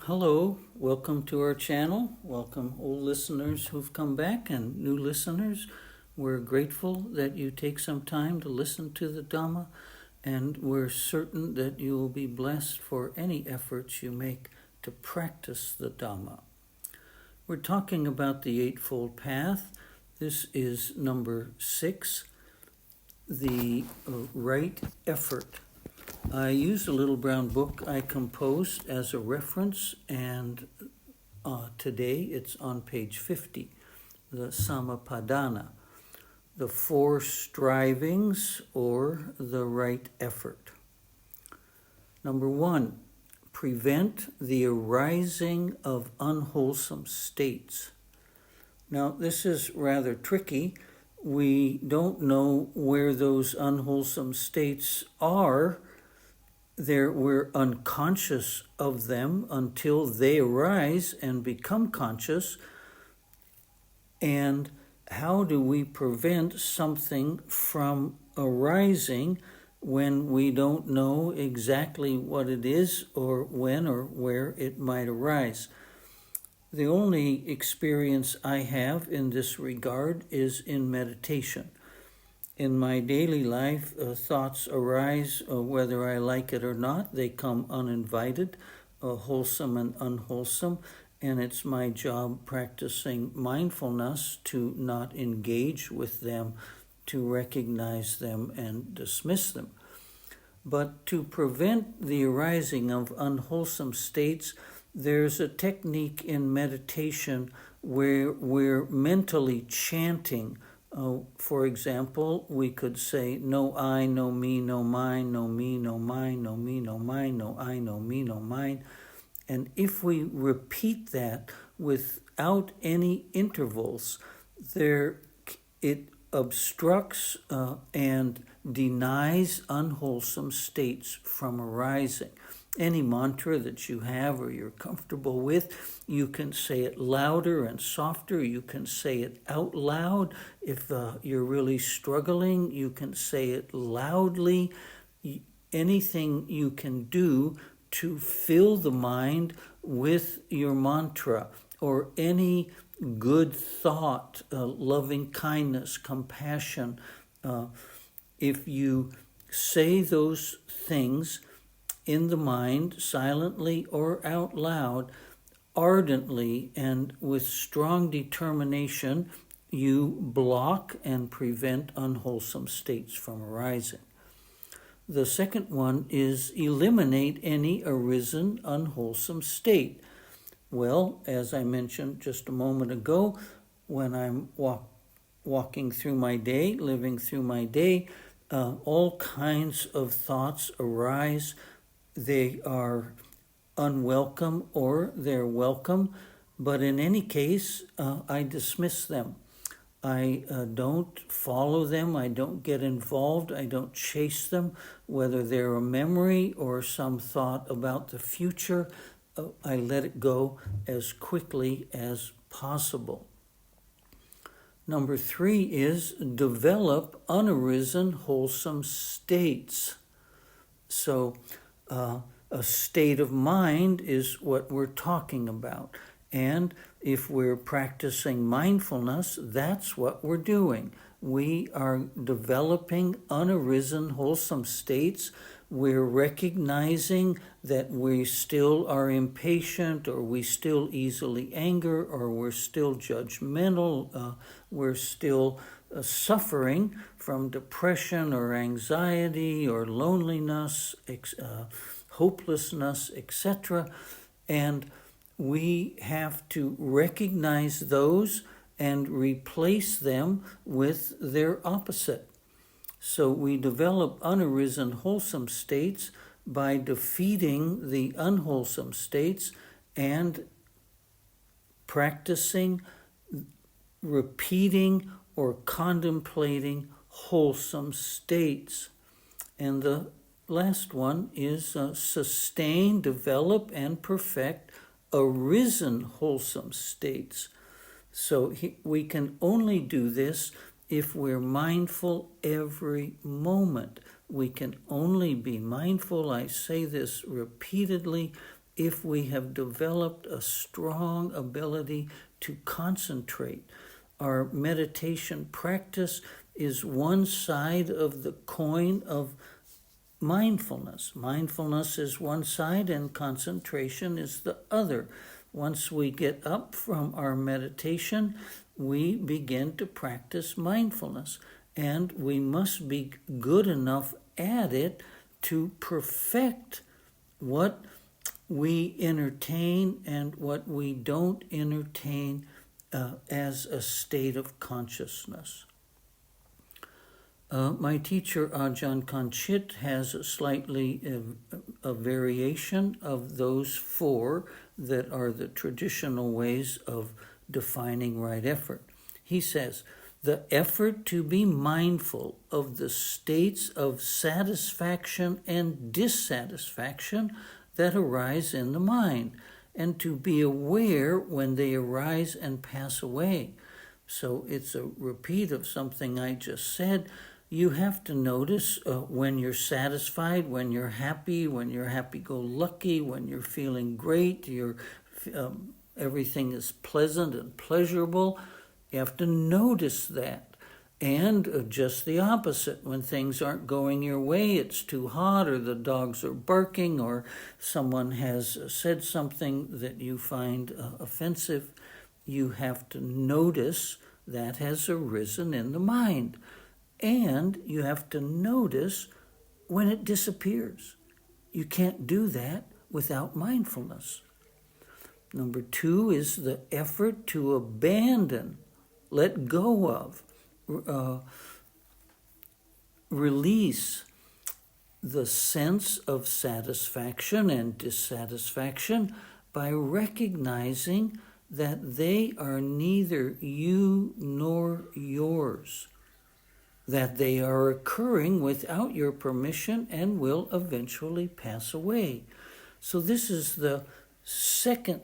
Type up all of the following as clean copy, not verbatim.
Hello, welcome to our channel. Welcome old listeners who've come back and new listeners. We're grateful that you take some time to listen to the Dhamma, and we're certain that you will be blessed for any efforts you make to practice the Dhamma. We're talking about the Eightfold Path. This is number 6, the right effort. I used a little brown book I composed as a reference, and today it's on page 50, the Samapadana, the 4 strivings or the right effort. Number 1, prevent the arising of unwholesome states. Now, this is rather tricky. We don't know where those unwholesome states are. We're unconscious of them until they arise and become conscious. And how do we prevent something from arising when we don't know exactly what it is or when or where it might arise? The only experience I have in this regard is in meditation. In my daily life, thoughts arise whether I like it or not. They come uninvited, wholesome and unwholesome, and it's my job practicing mindfulness to not engage with them, to recognize them and dismiss them. But to prevent the arising of unwholesome states, there's a technique in meditation where we're mentally chanting. For example, we could say, no I, no me, no mine, no me, no mine, no me, no mine, no I, no me, no mine. And if we repeat that without any intervals, it obstructs and denies unwholesome states from arising. Any mantra that you have or you're comfortable with, you can say it louder and softer. You can say it out loud. If you're really struggling, you can say it loudly. Anything you can do to fill the mind with your mantra or any good thought, loving kindness, compassion. If you say those things in the mind, silently or out loud, ardently and with strong determination, you block and prevent unwholesome states from arising. The second one is eliminate any arisen unwholesome state. Well, as I mentioned just a moment ago, when I'm walking through my day, living through my day, all kinds of thoughts arise. They are unwelcome or they're welcome, but in any case, I dismiss them. I don't follow them. I don't get involved. I don't chase them, whether they're a memory or some thought about the future. I let it go as quickly as possible. Number 3 is develop unarisen wholesome states. So a state of mind is what we're talking about. And if we're practicing mindfulness, that's what we're doing. We are developing unarisen wholesome states. We're recognizing that we still are impatient, or we still easily anger, or we're still judgmental, we're still suffering from depression or anxiety or loneliness, hopelessness, etc. And we have to recognize those and replace them with their opposite. So we develop unarisen wholesome states by defeating the unwholesome states and practicing, repeating, or contemplating wholesome states. And the last one is sustain, develop, and perfect arisen wholesome states. So we can only do this if we're mindful every moment. We can only be mindful, I say this repeatedly, if we have developed a strong ability to concentrate. Our meditation practice is one side of the coin of mindfulness. Mindfulness is one side and concentration is the other. Once we get up from our meditation, we begin to practice mindfulness, and we must be good enough at it to perfect what we entertain and what we don't entertain as a state of consciousness. My teacher Ajahn Kanchit has a variation of those four that are the traditional ways of defining right effort. He says, the effort to be mindful of the states of satisfaction and dissatisfaction that arise in the mind, and to be aware when they arise and pass away. So it's a repeat of something I just said. You have to notice when you're satisfied, when you're happy-go-lucky, when you're feeling great, everything is pleasant and pleasurable. You have to notice that. And just the opposite, when things aren't going your way, it's too hot, or the dogs are barking, or someone has said something that you find offensive, you have to notice that has arisen in the mind. And you have to notice when it disappears. You can't do that without mindfulness. Number 2 is the effort to abandon, let go of, release the sense of satisfaction and dissatisfaction by recognizing that they are neither you nor yours, that they are occurring without your permission and will eventually pass away. So this is the second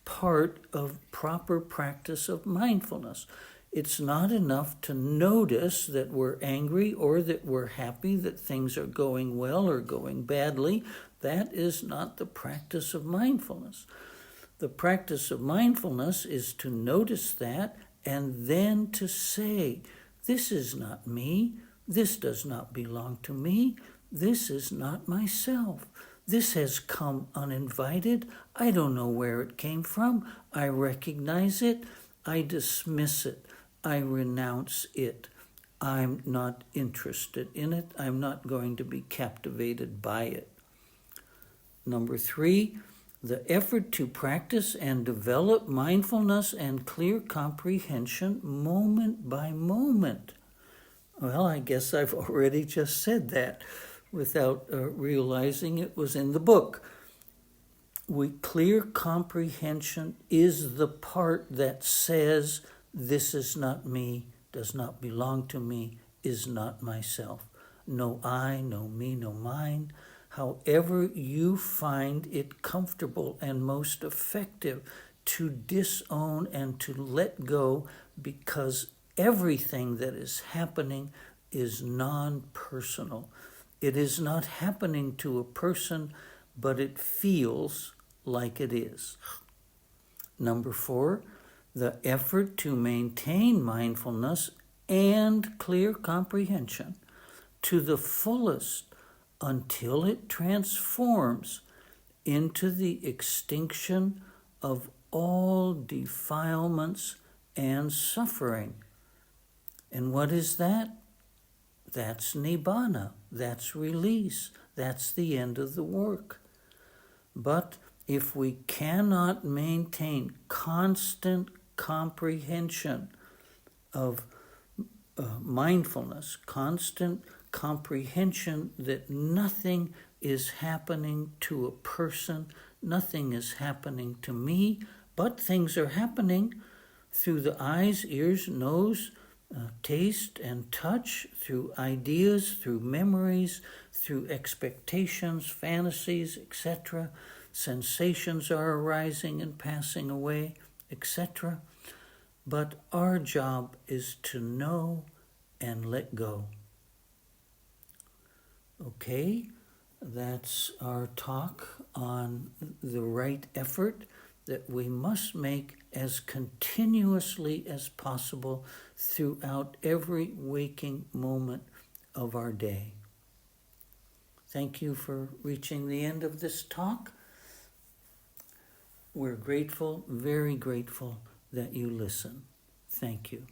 part of proper practice of mindfulness. It's not enough to notice that we're angry or that we're happy, that things are going well or going badly. That is not the practice of mindfulness. The practice of mindfulness is to notice that and then to say, this is not me. This does not belong to me. This is not myself. This has come uninvited. I don't know where it came from. I recognize it. I dismiss it. I renounce it. I'm not interested in it. I'm not going to be captivated by it. Number 3, the effort to practice and develop mindfulness and clear comprehension moment by moment. Well, I guess I've already just said that without realizing it was in the book. Clear comprehension is the part that says, this is not me, does not belong to me, is not myself. No I, no me, no mine. However you find it comfortable and most effective to disown and to let go, because everything that is happening is non-personal. It is not happening to a person, but it feels like it is. Number 4, the effort to maintain mindfulness and clear comprehension to the fullest until it transforms into the extinction of all defilements and suffering. And what is that? That's nibbana, that's release, that's the end of the work. But if we cannot maintain constant comprehension of mindfulness, constant comprehension that nothing is happening to a person, nothing is happening to me, but things are happening through the eyes, ears, nose, taste and touch, through ideas, through memories, through expectations, fantasies, etc. Sensations are arising and passing away, etc. But our job is to know and let go. Okay? That's our talk on the right effort that we must make as continuously as possible throughout every waking moment of our day. Thank you for reaching the end of this talk. We're grateful, very grateful that you listen. Thank you.